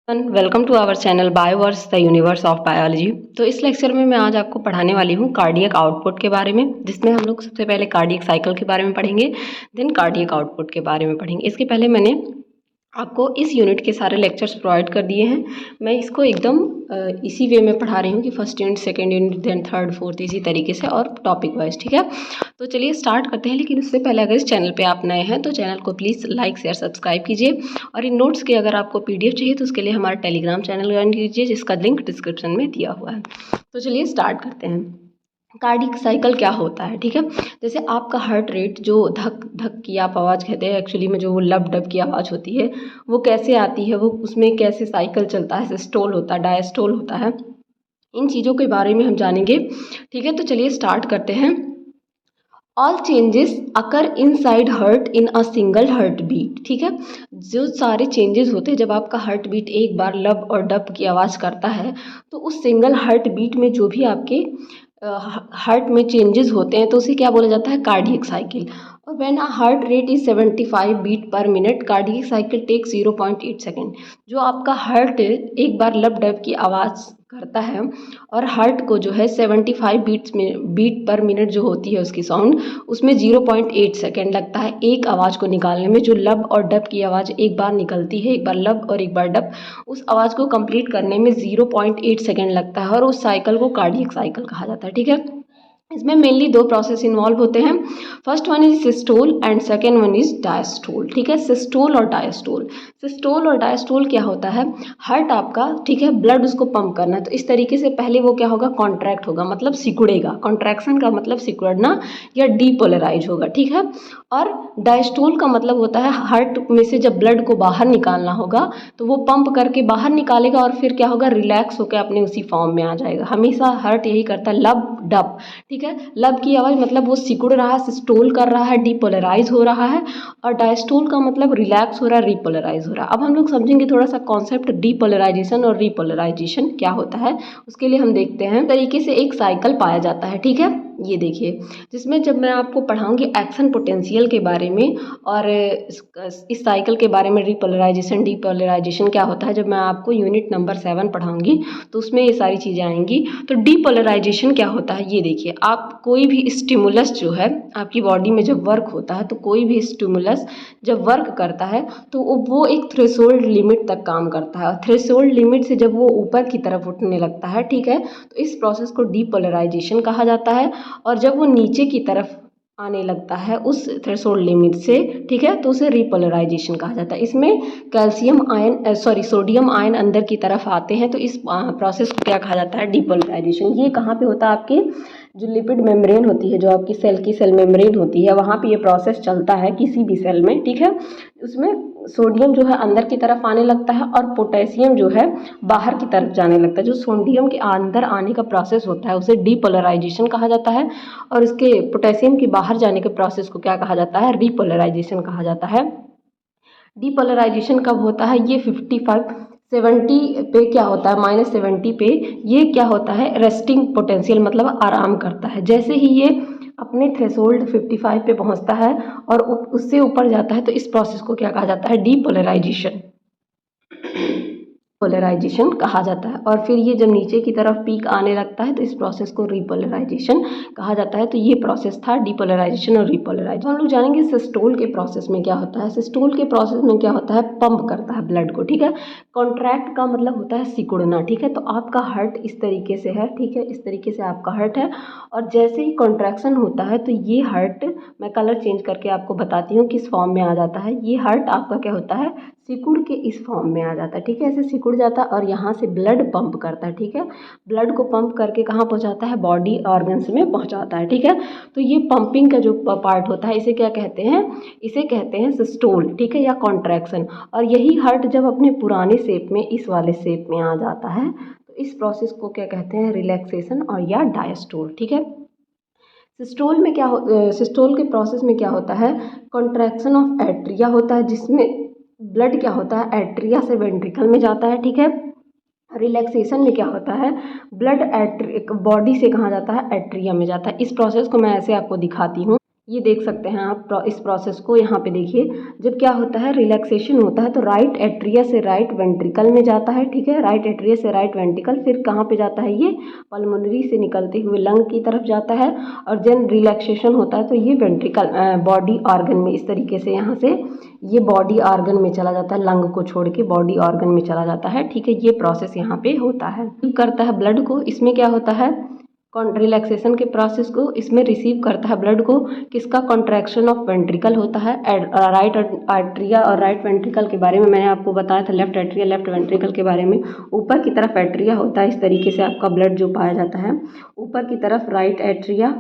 Welcome to our channel Bioverse the universe of biology. तो इस lecture में मैं आज आपको पढ़ाने वाली हूँ कार्डियक आउटपुट के बारे में, जिसमें हम लोग सबसे पहले कार्डियक साइकिल के बारे में पढ़ेंगे, देन कार्डियक आउटपुट के बारे में पढ़ेंगे। इसके पहले मैंने आपको इस यूनिट के सारे लेक्चर्स प्रोवाइड कर दिए हैं। मैं इसको एकदम इसी वे में पढ़ा रही हूँ कि first unit, second unit, then third, fourth, इसी तरीके से और टॉपिक वाइज। ठीक है, तो चलिए स्टार्ट करते हैं। लेकिन उससे पहले अगर इस चैनल पे आप नए हैं तो चैनल को प्लीज़ लाइक शेयर सब्सक्राइब कीजिए। और इन नोट्स के अगर आपको पीडीएफ चाहिए तो उसके लिए हमारा टेलीग्राम चैनल ज्वाइन कीजिए, जिसका लिंक डिस्क्रिप्शन में दिया हुआ है। तो चलिए स्टार्ट करते हैं। कार्डियक साइकिल क्या होता है? ठीक है, जैसे आपका हार्ट रेट जो धक धक की आप आवाज़ कहते हैं, एक्चुअली में जो वो लब डब की आवाज़ होती है वो कैसे आती है, वो उसमें कैसे साइकिल चलता है, सिस्टोल होता है, डायस्टोल होता है, इन चीज़ों के बारे में हम जानेंगे। ठीक है, तो चलिए स्टार्ट करते हैं। All changes occur inside heart in a single heart beat. ठीक है, जो सारे चेंजेस होते हैं जब आपका हार्ट बीट एक बार लब और डब की आवाज़ करता है, तो उस सिंगल हार्ट बीट में जो भी आपके हार्ट में चेंजेस होते हैं तो उसे क्या बोला जाता है? Cardiac cycle. और when a heart rate is 75 beat per minute, cardiac cycle take 0.8 second. जो आपका हार्ट एक बार लब डब की आवाज़ करता है और हार्ट को जो है 75 बीट पर मिनट जो होती है उसकी साउंड, उसमें 0.8 सेकेंड लगता है एक आवाज़ को निकालने में। जो लब और डब की आवाज़ एक बार निकलती है, एक बार लब और एक बार डब, उस आवाज़ को कंप्लीट करने में 0.8 सेकेंड लगता है और उस साइकिल को कार्डियक साइकिल कहा जाता है। ठीक है, इसमें मेनली दो प्रोसेस इन्वॉल्व होते हैं। First one is systole and second one is diastole. ठीक है, सिस्टोल और डायस्टोल। सिस्टोल और डायस्टोल क्या होता है? हार्ट आपका, ठीक है, ब्लड उसको पंप करना है तो इस तरीके से पहले वो क्या होगा? कॉन्ट्रैक्ट होगा, मतलब सिकुड़ेगा। कॉन्ट्रैक्शन का मतलब सिकुड़ना या डीपोलराइज होगा। ठीक है, और डायस्टोल का मतलब होता है हार्ट में से जब ब्लड को बाहर निकालना होगा तो वो पंप करके बाहर निकालेगा और फिर क्या होगा? रिलैक्स होकर अपने उसी फॉर्म में आ जाएगा। हमेशा हार्ट यही करता है, लब डब। ठीक है, लब की आवाज़ मतलब वो सिकुड़ रहा है, सिस्टोल कर रहा है, डीपोलराइज हो रहा है, और डायस्टोल का मतलब रिलैक्स हो रहा है, रिपोलराइज हो रहा है। अब हम लोग समझेंगे थोड़ा सा कॉन्सेप्ट डीपोलराइजेशन और रिपोलराइजेशन क्या होता है। उसके लिए हम देखते हैं तरीके से एक साइकिल पाया जाता है। ठीक है, ये देखिए, जिसमें जब मैं आपको पढ़ाऊंगी एक्शन पोटेंशियल के बारे में और इस साइकिल के बारे में, रिपोलराइजेशन डीपोलराइजेशन क्या होता है, जब मैं आपको यूनिट नंबर 7 पढ़ाऊंगी तो उसमें ये सारी चीज़ें आएंगी। तो डीपोलराइजेशन क्या होता है ये देखिए। आप कोई भी स्टिमुलस जो है आपकी बॉडी में जब वर्क होता है, तो कोई भी स्टिमुलस जब वर्क करता है तो वो एक थ्रेशोल्ड लिमिट तक काम करता है, और थ्रेशोल्ड लिमिट से जब वो ऊपर की तरफ उठने लगता है, ठीक है, तो इस प्रोसेस को डीपोलराइजेशन कहा जाता है। और जब वो नीचे की तरफ आने लगता है उस थ्रेशोल्ड लिमिट से, ठीक है, तो उसे रिपोलराइजेशन कहा जाता है। इसमें कैल्शियम आयन सोडियम आयन अंदर की तरफ आते हैं तो इस प्रोसेस को क्या कहा जाता है? डीपोलराइजेशन। ये कहाँ पे होता है? आपके जो लिपिड मेम्ब्रेन होती है, जो आपकी सेल की सेल मेम्ब्रेन होती है, वहाँ पे ये प्रोसेस चलता है किसी भी सेल में। ठीक है, उसमें सोडियम जो है अंदर की तरफ आने लगता है और पोटेशियम जो है बाहर की तरफ जाने लगता है। जो सोडियम के अंदर आने का प्रोसेस होता है उसे डीपोलराइजेशन कहा जाता है, और इसके पोटेशियम के बाहर जाने के प्रोसेस को क्या कहा जाता है? रिपोलराइजेशन कहा जाता है। डीपोलराइजेशन कब होता है? ये 55 70 पे क्या होता है? -70 पे ये क्या होता है? रेस्टिंग पोटेंशियल, मतलब आराम करता है। जैसे ही ये अपने थ्रेशोल्ड 55 पे पहुंचता है और उससे ऊपर जाता है तो इस प्रोसेस को क्या कहा जाता है? डीपोलराइजेशन पोलराइजेशन कहा जाता है। और फिर ये जब नीचे की तरफ पीक आने लगता है तो इस प्रोसेस को रिपोलराइजेशन कहा जाता है। तो ये प्रोसेस था डीपोलराइजेशन और रिपोलराइजेशन। हम लोग जानेंगे सिस्टोल के प्रोसेस में क्या होता है। सिस्टोल के प्रोसेस में क्या होता है? पंप करता है ब्लड को। ठीक है, कॉन्ट्रैक्ट का मतलब होता है सिकुड़ना। ठीक है, तो आपका हार्ट इस तरीके से है, ठीक है, इस तरीके से आपका हार्ट है, और जैसे ही कॉन्ट्रैक्शन होता है तो ये हार्ट, मैं कलर चेंज करके आपको बताती हूँ किस फॉर्म में आ जाता है। ये हार्ट आपका क्या होता है? सिकुड़ के इस फॉर्म में आ जाता है। ठीक है, ऐसे सिकुड़ जाता है और यहाँ से ब्लड पंप करता है। ठीक है, ब्लड को पंप करके कहाँ पहुँचाता है? बॉडी ऑर्गन्स में पहुँचाता है। ठीक है, तो ये पंपिंग का जो पार्ट होता है इसे क्या कहते हैं? इसे कहते हैं सिस्टोल। ठीक है, या कॉन्ट्रैक्शन। और यही हार्ट जब अपने पुराने शेप में, इस वाले शेप में आ जाता है तो इस प्रोसेस को क्या कहते हैं? रिलैक्सेशन और या डायस्टोल। ठीक है, सिस्टोल में क्या सिस्टोल के प्रोसेस में क्या होता है? कॉन्ट्रैक्शन ऑफ एट्रिया होता है, जिसमें ब्लड क्या होता है? एट्रिया से वेंट्रिकल में जाता है। ठीक है, रिलैक्सेशन में क्या होता है? ब्लड बॉडी से कहाँ जाता है? एट्रिया में जाता है। इस प्रोसेस को मैं ऐसे आपको दिखाती हूँ। ये देख सकते हैं आप इस प्रोसेस को। यहाँ पे देखिए, जब क्या होता है, रिलैक्सेशन होता है तो राइट एट्रिया से राइट वेंट्रिकल में जाता है, ठीक है, राइट एट्रिया से राइट वेंट्रिकल, फिर कहाँ पे जाता है, ये पल्मोनरी से निकलते हुए लंग की तरफ जाता है, और जब रिलैक्सेशन होता है तो ये वेंट्रिकल बॉडी ऑर्गन में इस तरीके से यहाँ से ये बॉडी ऑर्गन में चला जाता है, लंग को छोड़ के बॉडी ऑर्गन में चला जाता है, ठीक है। ये प्रोसेस यहाँ पे होता है। करता है ब्लड को, इसमें क्या होता है, रिलैक्सेशन के प्रोसेस को इसमें रिसीव करता है ब्लड को, किसका, कॉन्ट्रैक्शन ऑफ वेंट्रिकल होता है। राइट एट्रिया और राइट वेंट्रिकल के बारे में मैंने आपको बताया था, लेफ्ट एट्रिया लेफ्ट वेंट्रिकल के बारे में। ऊपर की तरफ एट्रिया होता है, इस तरीके से आपका ब्लड जो पाया जाता है, ऊपर की तरफ right atria,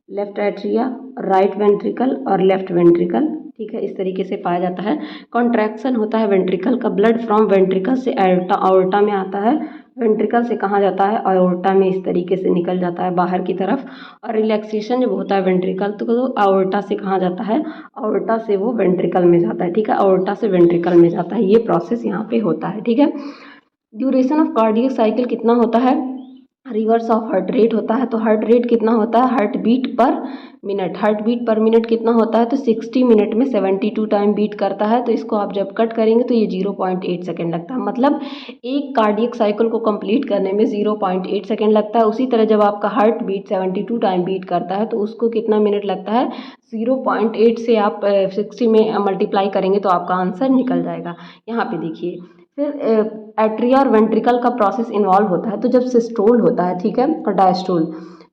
left atria, right ventricle और लेफ्ट वेंट्रिकल, ठीक है, इस तरीके से पाया जाता है। कॉन्ट्रैक्शन होता है वेंट्रिकल का, ब्लड फ्रॉम वेंट्रिकल से आयोर्टा में आता है, वेंट्रिकल से कहाँ जाता है, आयोर्टा में इस तरीके से निकल जाता है बाहर की तरफ। और रिलैक्सेशन जब होता है वेंट्रिकल तो आयोर्टा से कहाँ जाता है, आयोर्टा से वो वेंट्रिकल में जाता है, ठीक है, आयोर्टा से वेंट्रिकल में जाता है। ये प्रोसेस यहाँ पे होता है, ठीक है। ड्यूरेशन ऑफ कार्डियक साइकिल कितना होता है, रिवर्स ऑफ हार्ट रेट होता है, तो हार्ट रेट कितना होता है, heart beat per minute, heart beat per minute कितना होता है, तो 60 मिनट में 72 टाइम बीट करता है। तो इसको आप जब कट करेंगे तो ये 0.8 सेकेंड लगता है, मतलब एक कार्डियक साइकिल को कंप्लीट करने में 0.8 सेकेंड लगता है। उसी तरह जब आपका हार्ट बीट 72 टाइम बीट करता है तो उसको कितना मिनट लगता है, 0.8 से आप 60 में मल्टीप्लाई करेंगे तो आपका आंसर निकल जाएगा। यहाँ पे देखिए, फिर एट्रिया और वेंट्रिकल का प्रोसेस इन्वॉल्व होता है, तो जब सिस्टोल होता है, ठीक है, और डायस्टोल,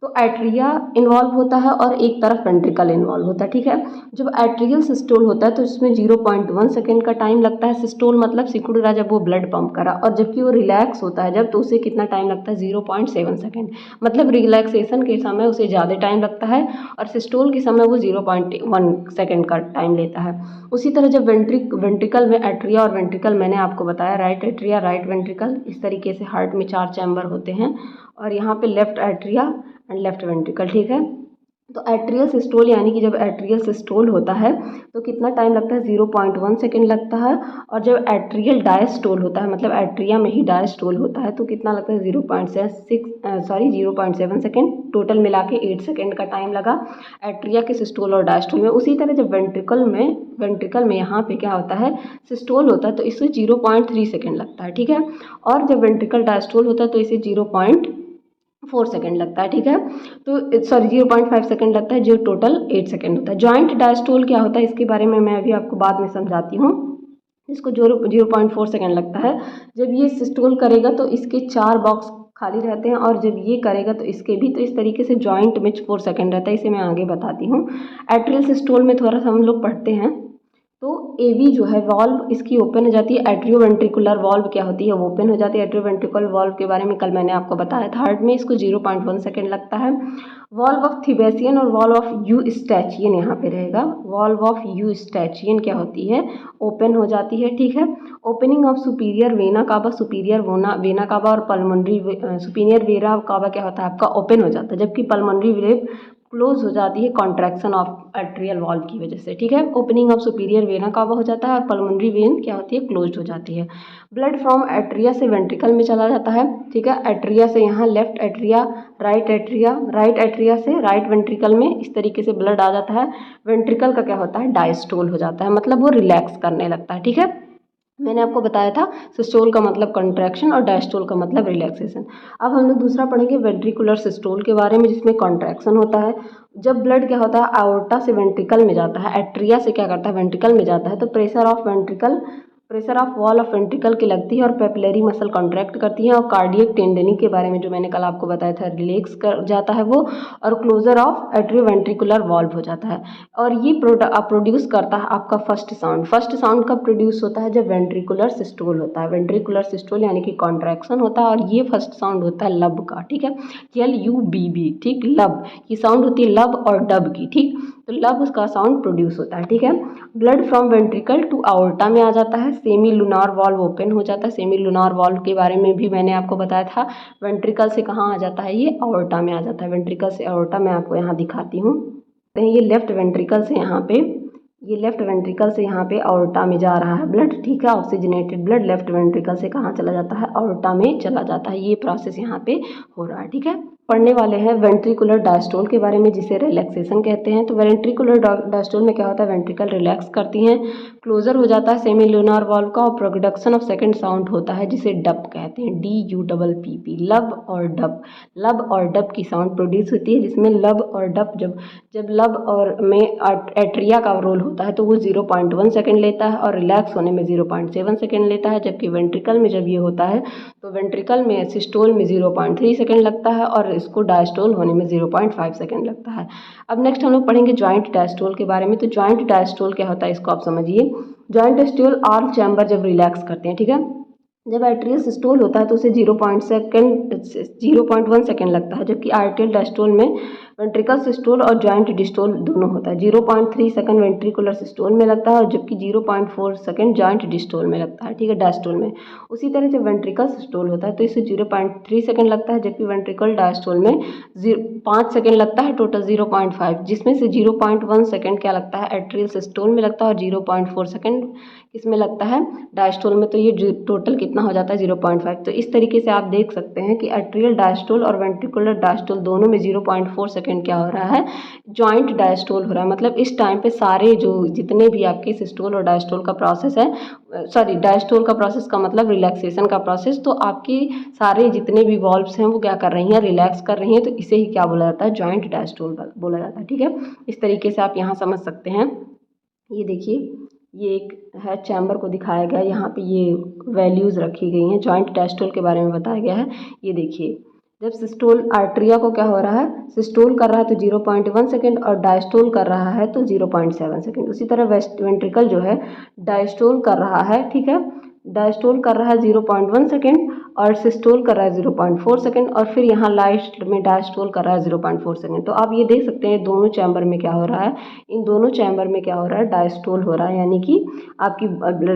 तो एट्रिया इन्वॉल्व होता है और एक तरफ वेंट्रिकल इन्वॉल्व होता है, ठीक है। जब एट्रियल सिस्टोल होता है तो इसमें 0.1 सेकेंड का टाइम लगता है, सिस्टोल मतलब सिकुड़ रहा जब वो ब्लड पंप करा, और जबकि वो रिलैक्स होता है जब, तो उसे कितना टाइम लगता है, 0.7 सेकेंड, मतलब रिलैक्सेशन के समय उसे ज़्यादा टाइम लगता है और सिस्टोल के समय वो 0.1 सेकेंड का टाइम लेता है। उसी तरह जब वेंट्रिकल में एट्रिया और वेंट्रिकल, मैंने आपको बताया राइट एट्रिया राइट वेंट्रिकल, इस तरीके से हार्ट में 4 चैम्बर होते हैं, और यहाँ पे left atria and left ventricle, ठीक है। तो एट्रियल सिस्टोल यानी कि जब एट्रियल सिस्टोल होता है तो कितना टाइम लगता है, 0.1 सेकेंड लगता है, और जब एट्रियल डायस्टोल होता है, मतलब एट्रिया में ही डायस्टोल होता है, तो कितना लगता है, 0.7 सेकेंड, टोटल मिला के 8 सेकेंड का टाइम लगा एट्रिया के सिस्टोल और डायस्टोल में। उसी तरह जब वेंट्रिकल में यहाँ पे क्या होता है, सिस्टोल होता है तो इसे 0.3 सेकेंड लगता है, ठीक है, और जब वेंट्रिकल डायस्टोल होता है तो इसे 0.4 सेकेंड लगता है, ठीक है, तो सॉरी 0.5 सेकेंड लगता है, जो टोटल 8 सेकेंड होता है। जॉइंट डायस्टोल क्या होता है, इसके बारे में मैं अभी आपको बाद में समझाती हूँ। इसको 0.4 सेकेंड लगता है। जब ये सिस्टोल करेगा तो इसके 4 बॉक्स खाली रहते हैं, और जब ये करेगा तो इसके भी, तो इस तरीके से जॉइंट में 4 सेकेंड रहता है, इसे मैं आगे बताती हूँ। एट्रियल सिस्टोल में थोड़ा सा हम लोग पढ़ते हैं, तो एवी जो है वॉल्व इसकी ओपन हो जाती है, एट्रियोवेंट्रिकुलर वॉल्व क्या होती है, वो ओपन हो जाती है। एट्रियोवेंट्रिकुलर वॉल्व के बारे में कल मैंने आपको बताया था। हार्ट में इसको 0.1 सेकेंड लगता है। वॉल्व ऑफ थिबेसियन और वॉल्व ऑफ यूस्टैचियन यहाँ पे रहेगा। वॉल्व ऑफ यूस्टैचियन क्या होती है, ओपन हो जाती है, ठीक है। Opening of superior vena cava, superior vena cava और पल्मोनरी सुपीरियर वेना कावा क्या होता है आपका, ओपन हो जाता है, जबकि पल्मोनरी वेन क्लोज हो जाती है कॉन्ट्रैक्शन ऑफ एट्रियल वॉल्व की वजह से, ठीक है। Opening of superior vena cava हो जाता है और पल्मोनरी वेन क्या होती है, क्लोज हो जाती है। ब्लड फ्रॉम एट्रिया से वेंट्रिकल में चला जाता है, ठीक है। एट्रिया से यहाँ लेफ्ट एट्रिया, राइट एट्रिया से राइट वेंट्रिकल में इस तरीके से ब्लड आ जाता है। वेंट्रिकल का क्या होता है, डायस्टोल हो जाता है, मतलब वो रिलैक्स करने लगता है, ठीक है। मैंने आपको बताया था सिस्टोल का मतलब कॉन्ट्रैक्शन और डायस्टोल का मतलब रिलैक्सेशन। अब हम लोग दूसरा पढ़ेंगे वेंट्रिकुलर सिस्टोल के बारे में, जिसमें कॉन्ट्रैक्शन होता है। जब ब्लड क्या होता है, आयोर्टा से वेंट्रिकल में जाता है, एट्रिया से क्या करता है, वेंट्रिकल में जाता है, तो pressure of wall of ventricle की लगती है और पेपिलरी मसल कॉन्ट्रैक्ट करती है, और कार्डियक टेंडनी के बारे में जो मैंने कल आपको बताया था, रिलैक्स कर जाता है वो, और क्लोजर ऑफ एट्रियोवेंट्रिकुलर वॉल्व हो जाता है। और ये प्रोड्यूस करता है आपका फर्स्ट साउंड कब प्रोड्यूस होता है, जब वेंट्रिकुलर सिस्टोल होता है। वेंट्रिकुलर सिस्टोल यानी कि कॉन्ट्रैक्शन होता है, और ये फर्स्ट साउंड होता है लब का, ठीक है, LUBB, ठीक, लब, ये साउंड होती है लब और डब की, ठीक, तो लब उसका साउंड प्रोड्यूस होता है, ठीक है। ब्लड फ्रॉम वेंट्रिकल टू आयोर्टा में आ जाता है, सेमी लूनार वॉल्व ओपन हो जाता है। सेमी लूनार वॉल्व के बारे में भी मैंने आपको बताया था। वेंट्रिकल से कहाँ आ जाता है, ये आयोर्टा में आ जाता है। वेंट्रिकल से आयोर्टा मैं आपको यहाँ दिखाती हूँ। ये लेफ्ट वेंट्रिकल से यहाँ पे आयोर्टा में जा रहा है ब्लड, ठीक है, ऑक्सीजनेटेड ब्लड लेफ्ट वेंट्रिकल से कहाँ चला जाता है, आयोर्टा में चला जाता है। ये प्रोसेस यहाँ पे हो रहा है, ठीक है। पढ़ने वाले हैं वेंट्रिकुलर डायस्टोल के बारे में, जिसे रिलैक्सेशन कहते हैं। तो वेंट्रिकुलर डायस्टोल में क्या होता है, वेंट्रिकल रिलैक्स करती हैं, क्लोजर हो जाता है सेमी लूनार वाल्व का, और प्रोडक्शन ऑफ सेकंड साउंड होता है जिसे डब कहते हैं, DUPP, लब और डब। लब और डब की साउंड प्रोड्यूस होती है, जिसमें लब और डब जब जब लब और में एट्रिया का रोल होता है तो वो 0.1 सेकेंड लेता है, और रिलैक्स होने में 0.7 सेकेंड लेता है। जबकि वेंट्रिकल में जब ये होता है तो वेंट्रिकल में सिस्टोल में 0.3 सेकेंड लगता है, और इसको डायस्टोल होने में 0.5 सेकेंड लगता है। अब नेक्स्ट हम लोग पढ़ेंगे जॉइंट डायस्टोल के बारे में। तो जॉइंट डायस्टोल क्या होता है, इसको आप समझिए। जॉइंट डायस्टोल आर्म चैम्बर जब रिलैक्स करते हैं, ठीक है, जब एट्रियल सिस्टोल होता है तो उसे 0.1 सेकेंड लगता है, जबकि आर्टियल डायस्टोल में वेंट्रिकल सिस्टोल और जॉइंट डिस्टोल दोनों होता है। 0.3 सेकेंड वेंट्रिकुलर सिस्टोल में लगता है, और जबकि 0.4 सेकेंड जॉइंट डिस्टोल में लगता है, ठीक है, डायस्टोल में। उसी तरह जब वेंट्रिकल सिस्टोल होता है तो इसे 0.3 सेकेंड लगता है, जबकि वेंट्रिकल डायस्टोल में 5 सेकेंड लगता है, टोटल 0.5, जिसमें से 0.1 सेकेंड क्या लगता है, एट्रियल सिस्टोल में लगता है, और 0.4 सेकेंड किसमें लगता है, डायस्टोल में। तो ये टोटल कितना हो जाता है, 0.5। तो इस तरीके से आप देख सकते हैं कि एट्रियल डायस्टोल और वेंट्रिकुलर डायस्टोल दोनों में 0.4 सेकेंड क्या हो रहा है, जॉइंट डायस्टोल हो रहा है। मतलब इस टाइम पे सारे जो जितने भी आपके सिस्टोल और डायस्टोल का प्रोसेस है, सॉरी डायस्टोल का प्रोसेस का मतलब रिलैक्सेशन का प्रोसेस, तो आपकी सारे जितने भी वॉल्व्स हैं वो क्या कर रही हैं, रिलैक्स कर रही हैं। तो इसे ही क्या बोला जाता है, जॉइंट डायस्टोल बोला जाता है, ठीक है। इस तरीके से आप यहाँ समझ सकते हैं। ये देखिए, ये एक है चैम्बर को दिखाया गया है, यहाँ पे ये वैल्यूज़ रखी गई हैं, जॉइंट डायस्टोल के बारे में बताया गया है। ये देखिए, जब सिस्टोल आर्ट्रिया को क्या हो रहा है, सिस्टोल कर रहा है तो 0.1 सेकेंड, और डायस्टोल कर रहा है तो 0.7 सेकेंड। उसी तरह वेंट्रिकल जो है डायस्टोल कर रहा है, ठीक है, डायस्टोल कर रहा है 0.1 सेकेंड, और सिस्टोल कर रहा है 0.4 सेकेंड, और फिर यहाँ लास्ट में डायस्टोल कर रहा है 0.4 सेकेंड। तो आप ये देख सकते हैं दोनों चैम्बर में क्या हो रहा है, इन दोनों चैम्बर में क्या हो रहा है, डायस्टोल हो रहा है, यानी कि आपकी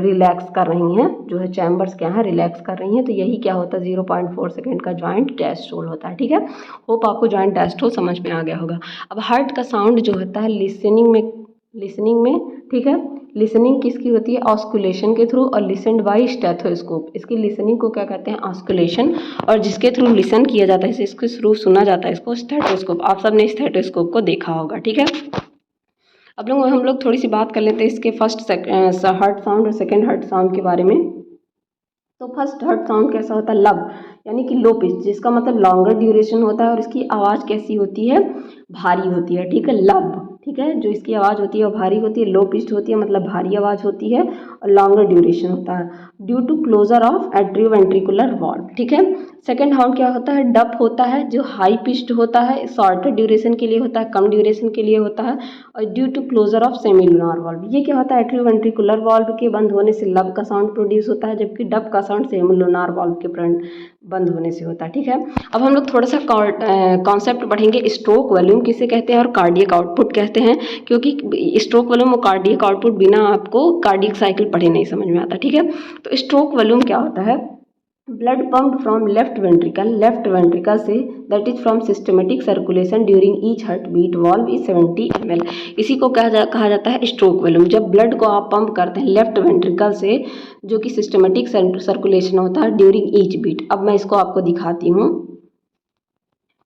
रिलैक्स कर रही हैं, जो है चैम्बर्स क्या है, रिलैक्स कर रही हैं। तो यही क्या होता है, 0.4 सेकेंड का जॉइंट डायस्टोल होता है, ठीक है। होप आपको जॉइंट डायस्टोल समझ में आ गया होगा। अब हार्ट का साउंड जो होता है लिसनिंग में, ठीक है, लिसनिंग किसकी होती है, ऑस्कुलेशन के थ्रू, और लिसनड बाय स्टेथोस्कोप। इसकी लिसनिंग को क्या कहते हैं, ऑस्कुलेशन, और जिसके थ्रू लिसन किया जाता है, इसके थ्रू सुना जाता है, इसको स्टेथोस्कोप। आप सबने स्टेथोस्कोप को देखा होगा, ठीक है। अब हम लोग थोड़ी सी बात कर लेते हैं इसके फर्स्ट हार्ट साउंड और सेकंड हार्ट साउंड के बारे में। तो फर्स्ट हार्ट साउंड कैसा होता है, लब, यानी कि लो पिच, जिसका मतलब लॉन्गर ड्यूरेशन होता है, और इसकी आवाज़ कैसी होती है, भारी होती है, ठीक है, लब, ठीक है, जो इसकी आवाज़ होती है वो भारी होती है, लो पिच होती है, मतलब भारी आवाज़ होती है, और लॉन्गर ड्यूरेशन होता है, due to closure of atrioventricular valve, ठीक है। सेकेंड हाउंड क्या होता है, डप होता है, जो हाई पिच्ड होता है, शॉर्टर ड्यूरेशन के लिए होता है, कम ड्यूरेशन के लिए होता है, और due to closure of semi lunar valve. ये क्या होता है, एट्रियोवेंट्रिकुलर वाल्व के बंद होने से लब का साउंड प्रोड्यूस होता है, जबकि डप का साउंड सेमी लूनार वाल्व के बंद होने से होता है, ठीक है। अब हम लोग थोड़ा सा कॉन्सेप्ट पढ़ेंगे, स्ट्रोक वॉल्यूम किसे कहते हैं और कार्डियक आउटपुट कहते हैं, क्योंकि स्ट्रोक वॉल्यूम और कार्डियक आउटपुट बिना आपको कार्डियक साइकिल पढ़े नहीं समझ में आता, ठीक है। तो स्ट्रोक वॉल्यूम क्या होता है, blood pumped from left ventricle से, that is from systematic circulation during each heart beat valve is 70 ml। इसी को कहा जाता है स्ट्रोक वॉल्यूम। जब ब्लड को आप पंप करते हैं लेफ्ट वेंट्रिकल से, जो कि सिस्टमेटिक सर्कुलेशन होता है ड्यूरिंग ईच बीट। अब मैं इसको आपको दिखाती हूँ।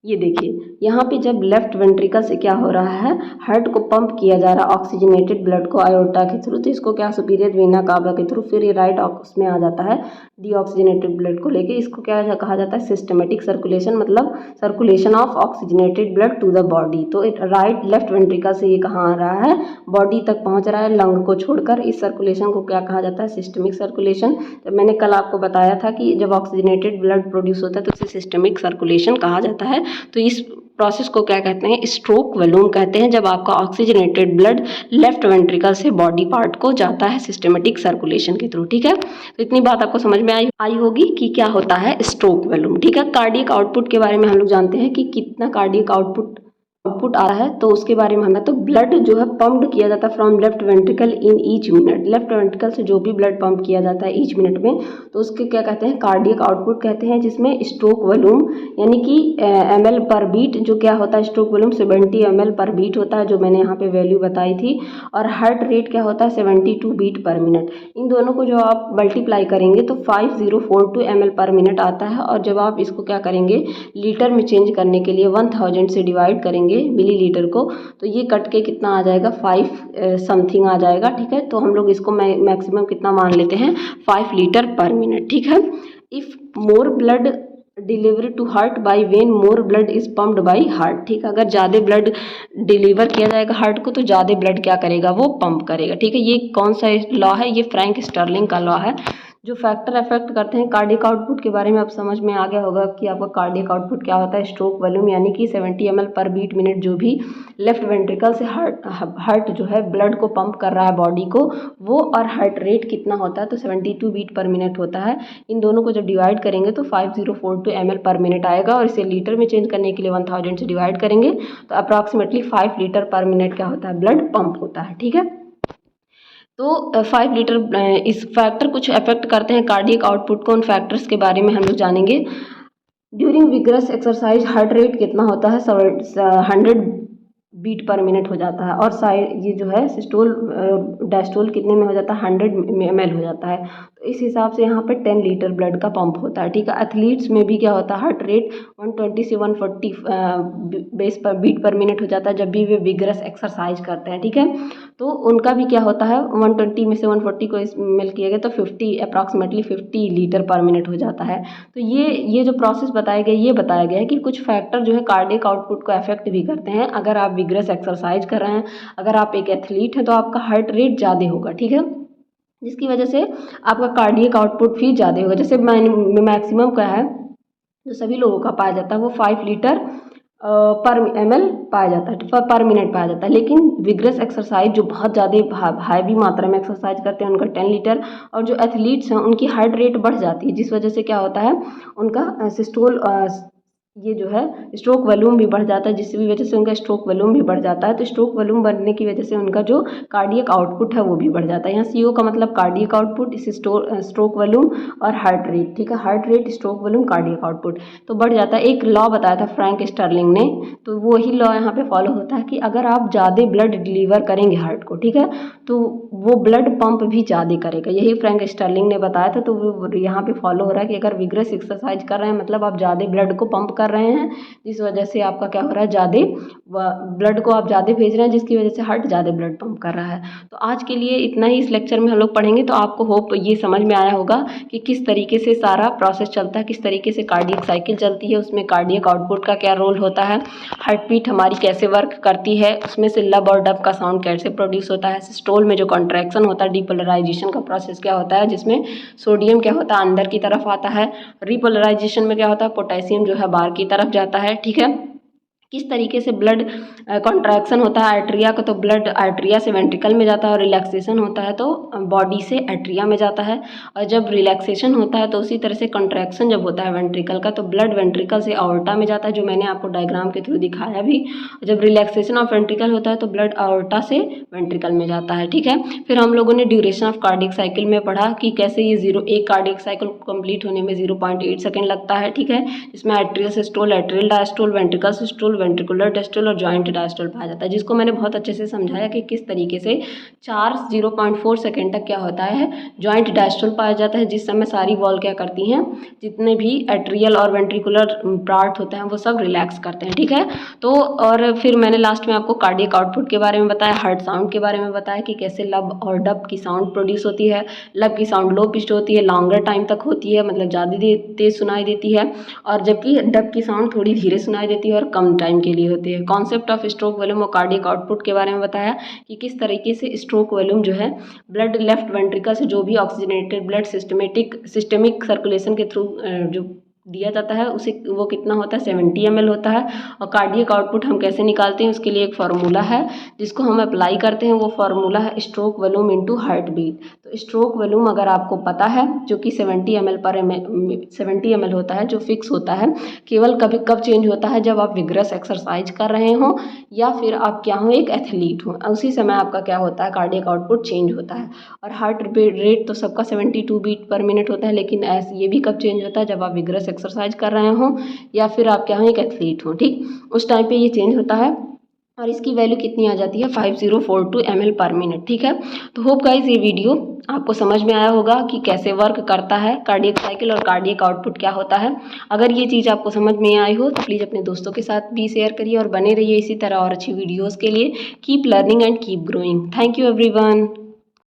ये देखिए, यहाँ पे जब लेफ्ट वेंट्रिकल से क्या हो रहा है, हार्ट को पंप किया जा रहा है ऑक्सीजनेटेड ब्लड को आयोटा के थ्रू, तो इसको क्या सुपीरियर वेना कावा के थ्रू, फिर ये राइट उसमें आ जाता है डीऑक्सीजनेटेड ब्लड को लेके। इसको क्या कहा जाता है, सिस्टमेटिक सर्कुलेशन, मतलब circulation of oxygenated blood to the body. तो राइट लेफ्ट वेंट्रिकल से ये कहाँ आ रहा है, बॉडी तक पहुँच रहा है लंग को छोड़कर। इस सर्कुलेशन को क्या कहा जाता है, सिस्टमिक सर्कुलेशन। जब मैंने कल आपको बताया था कि जब ऑक्सीजनेटेड ब्लड प्रोड्यूस होता है तो उसे सिस्टमिक सर्कुलेशन कहा जाता है। तो इस प्रोसेस को क्या कहते हैं, स्ट्रोक वॉल्यूम कहते हैं, जब आपका ऑक्सीजनेटेड ब्लड लेफ्ट वेंट्रिकल से बॉडी पार्ट को जाता है सिस्टमेटिक सर्कुलेशन के थ्रू, ठीक है। तो इतनी बात आपको समझ में आई होगी कि क्या होता है स्ट्रोक वॉल्यूम, ठीक है। कार्डियक आउटपुट के बारे में हम लोग जानते हैं कि कितना कार्डियक आउटपुट आउटपुट आ रहा है तो उसके बारे में हमें, तो ब्लड जो है पंप्ड किया जाता है from left ventricle in each minute. Left ventricle से जो भी ब्लड पंप किया जाता है ईच मिनट में, तो उसके क्या कहते हैं, कार्डियक आउटपुट कहते हैं, जिसमें स्ट्रोक वॉल्यूम यानी कि ml पर बीट जो क्या होता है, स्ट्रोक वॉल्यूम 70 ml पर बीट होता है, जो मैंने यहाँ पे वैल्यू बताई थी। और हार्ट रेट क्या होता है, 72 बीट पर मिनट। इन दोनों को जो आप मल्टीप्लाई करेंगे तो 5042 ml पर मिनट आता है। और जब आप इसको क्या करेंगे, लीटर में चेंज करने के लिए 1000 से डिवाइड करेंगे मिलीलीटर को, तो ये कट के कितना आ जाएगा, 5 समथिंग आ जाएगा। ठीक है, तो हम लोग इसको मैक्सिमम कितना मान लेते हैं, 5 लीटर पर मिनट। ठीक है, if more blood deliver to heart by vein, more blood is pumped by heart. ठीक है, अगर ज़्यादा ब्लड डिलीवर किया जाएगा हार्ट को तो ज़्यादा ब्लड क्या करेगा, वो पंप करेगा। ठीक है, ये कौन सा लॉ है, ये फ्रैंक स्टर्लिंग का लॉ है। जो फैक्टर अफेक्ट करते हैं कार्डियक आउटपुट के बारे में अब समझ में आ गया होगा कि आपका कार्डियक आउटपुट क्या होता है। स्ट्रोक वॉल्यूम यानी कि 70 ml पर बीट मिनट जो भी लेफ्ट वेंट्रिकल से हार्ट जो है ब्लड को पंप कर रहा है बॉडी को, वो, और हार्ट रेट कितना होता है, तो 72 बीट पर मिनट होता है। इन दोनों को जब डिवाइड करेंगे तो 5042 ml पर मिनट आएगा, और इसे लीटर में चेंज करने के लिए 1000 से डिवाइड करेंगे तो अप्रॉक्सीमेटली 5 लीटर पर मिनट क्या होता है, ब्लड पंप होता है। ठीक है, तो 5 लीटर इस फैक्टर कुछ अफेक्ट करते हैं कार्डियक आउटपुट को। उन फैक्टर्स के बारे में हम लोग जानेंगे। During vigorous exercise heart rate कितना होता है, 100 बीट पर मिनट हो जाता है। और साइड ये जो है सिस्टोल डायस्टोल कितने में हो जाता है, 100 ml हो जाता है। तो इस हिसाब से यहाँ पे 10 लीटर ब्लड का पंप होता है। ठीक है, एथलीट्स में भी क्या होता है, हार्ट रेट 120 से 140 बेस पर बीट पर मिनट हो जाता है जब भी वे विग्रस एक्सरसाइज करते हैं। ठीक है, तो उनका भी क्या होता है, 120 में से 140 को इसमें किया गया तो 50 अप्रॉक्सीमेटली 50 लीटर पर मिनट हो जाता है। तो ये जो प्रोसेस बताया गया, ये बताया गया है कि कुछ फैक्टर जो है कार्डियक आउटपुट को अफेक्ट भी करते हैं। अगर आप विग्रस एक्सरसाइज कर रहे हैं, अगर आप एक एथलीट हैं, तो आपका हार्ट रेट ज़्यादा होगा। ठीक है, जिसकी वजह से आपका कार्डियक आउटपुट भी ज़्यादा होगा। जैसे मैक्सिमम क्या है, जो सभी लोगों का पाया जाता है वो 5 लीटर पर ml पाया जाता है, पर मिनट पाया जाता है। लेकिन विग्रस एक्सरसाइज जो बहुत ज़्यादा हैवी मात्रा में एक्सरसाइज करते हैं उनका 10 लीटर, और जो एथलीट्स हैं उनकी हार्ट रेट बढ़ जाती है, जिस वजह से क्या होता है, उनका सिस्टोल ये जो है स्ट्रोक वॉल्यूम भी बढ़ जाता है, जिसकी वजह से उनका स्ट्रोक वॉल्यूम भी बढ़ जाता है। तो स्ट्रोक वॉल्यूम बढ़ने की वजह से उनका जो कार्डियक आउटपुट है वो भी बढ़ जाता है। यहाँ CO का मतलब कार्डियक आउटपुट, इस स्ट्रोक वॉल्यूम और हार्ट रेट। ठीक है, heart rate, stroke volume, cardiac output तो बढ़ जाता है। एक लॉ बताया था फ्रैंक स्टर्लिंग ने, तो वही लॉ यहाँ पे फॉलो होता है कि अगर आप ज़्यादा ब्लड डिलीवर करेंगे हार्ट को, ठीक है, तो वो ब्लड पंप भी ज़्यादा करेगा। यही फ्रैंक स्टर्लिंग ने बताया था। तो वो यहाँ पे फॉलो हो रहा है कि अगर विग्रस एक्सरसाइज कर रहे हैं मतलब आप ज़्यादा ब्लड को पंप कर रहे हैं, जिस वजह से आपका क्या हो रहा है, ज़्यादा ब्लड को आप ज़्यादा भेज रहे हैं, जिसकी वजह से हार्ट ज़्यादा ब्लड पंप कर रहा है। तो आज के लिए इतना ही इस लेक्चर में हम लोग पढ़ेंगे। तो आपको होप ये समझ में आया होगा कि किस तरीके से सारा प्रोसेस चलता है, किस तरीके से कार्डियक साइकिल चलती है, उसमें कार्डियक आउटपुट का क्या रोल होता है, हार्ट बीट हमारी कैसे वर्क करती है, उसमें से लब और डब का साउंड कैसे प्रोड्यूस होता है, सिस्टोल में जो कॉन्ट्रैक्शन होता है, डीपोलराइजेशन का प्रोसेस क्या होता है, जिसमें सोडियम क्या होता है, अंदर की तरफ आता है, रिपोलराइजेशन में क्या होता है, पोटेशियम जो है बाहर की तरफ जाता है। ठीक है, किस तरीके से ब्लड कॉन्ट्रैक्शन होता है आर्टरिया का, तो ब्लड आर्टरिया से वेंट्रिकल में जाता है, और रिलैक्सेशन होता है तो बॉडी से एट्रिया में जाता है। और जब रिलैक्सेशन होता है तो उसी तरह से कॉन्ट्रैक्शन जब होता है वेंट्रिकल का, तो ब्लड वेंट्रिकल से आर्टा में जाता है, जो मैंने आपको डायग्राम के थ्रू दिखाया भी। जब रिलैक्सेशन ऑफ वेंट्रिकल होता है तो ब्लड आर्टा से वेंट्रिकल में जाता है। ठीक है, फिर हम लोगों ने ड्यूरेशन ऑफ कार्डियक साइकिल में पढ़ा कि कैसे ये एक कार्डियक साइकिल कंप्लीट होने में 0.8 सेकेंड लगता है। ठीक है, इसमें atrial systole, atrial diastole, ventricle systole, ventricular diastole और जॉइंट डायस्टोल पाया जाता है, जिसको मैंने बहुत अच्छे से समझाया कि किस तरीके से 0.4 सेकेंड तक क्या होता है, जॉइंट डायस्टोल पाया जाता है, जिस समय सारी वॉल क्या करती हैं, जितने भी एट्रियल और वेंट्रिकुलर पार्ट होते हैं वो सब रिलैक्स करते हैं। ठीक है, तो और फिर मैंने लास्ट में आपको कार्डियक आउटपुट के बारे में बताया, हार्ट साउंड के बारे में बताया कि कैसे लब और डब की साउंड प्रोड्यूस होती है। लब की साउंड लो पिच्ड होती है, लॉन्गर टाइम तक होती है, मतलब ज़्यादा तेज सुनाई देती है, और जबकि डब की साउंड थोड़ी धीरे सुनाई देती है और कम टाइम के लिए होती है। कॉन्सेप्ट ऑफ स्ट्रोक वॉल्यूम और कार्डियक आउटपुट के बारे में बताया कि किस तरीके से स्ट्रोक वॉल्यूम जो है ब्लड लेफ्ट वेंट्रिकल से जो भी ऑक्सीजनेटेड ब्लड सिस्टमिक सर्कुलेशन के थ्रू जो दिया जाता है उसे वो कितना होता है 70 ml होता है। और कार्डियक आउटपुट हम कैसे निकालते हैं उसके लिए एक फार्मूला है जिसको हम अप्लाई करते हैं, वो फार्मूला है stroke volume into heart beat. तो स्ट्रोक वॉल्यूम अगर आपको पता है जो कि 70 ml होता है, जो फिक्स होता है, केवल कभी कब चेंज होता है जब आप विग्रस एक्सरसाइज कर रहे हो या फिर आप क्या हो एक एथलीट हो, उसी समय आपका क्या होता है कार्डियक आउटपुट चेंज होता है। और हार्ट रेट तो सबका 72 बीट पर मिनट होता है, लेकिन ऐसे ये भी कब चेंज होता है जब आप विग्रस एक्सरसाइज कर रहे हो या फिर आप क्या हो एक एथलीट हो, ठीक, उस टाइम पे ये चेंज होता है। और इसकी वैल्यू कितनी आ जाती है 5042 ml पर मिनट, ठीक है। तो होप गाइस ये वीडियो आपको समझ में आया होगा कि कैसे वर्क करता है कार्डियक साइकिल और कार्डियक आउटपुट क्या होता है। अगर ये चीज़ आपको समझ में आई हो तो प्लीज़ अपने दोस्तों के साथ भी शेयर करिए और बने रहिए इसी तरह और अच्छी वीडियोज़ के लिए। Keep learning and keep growing. Thank you everyone.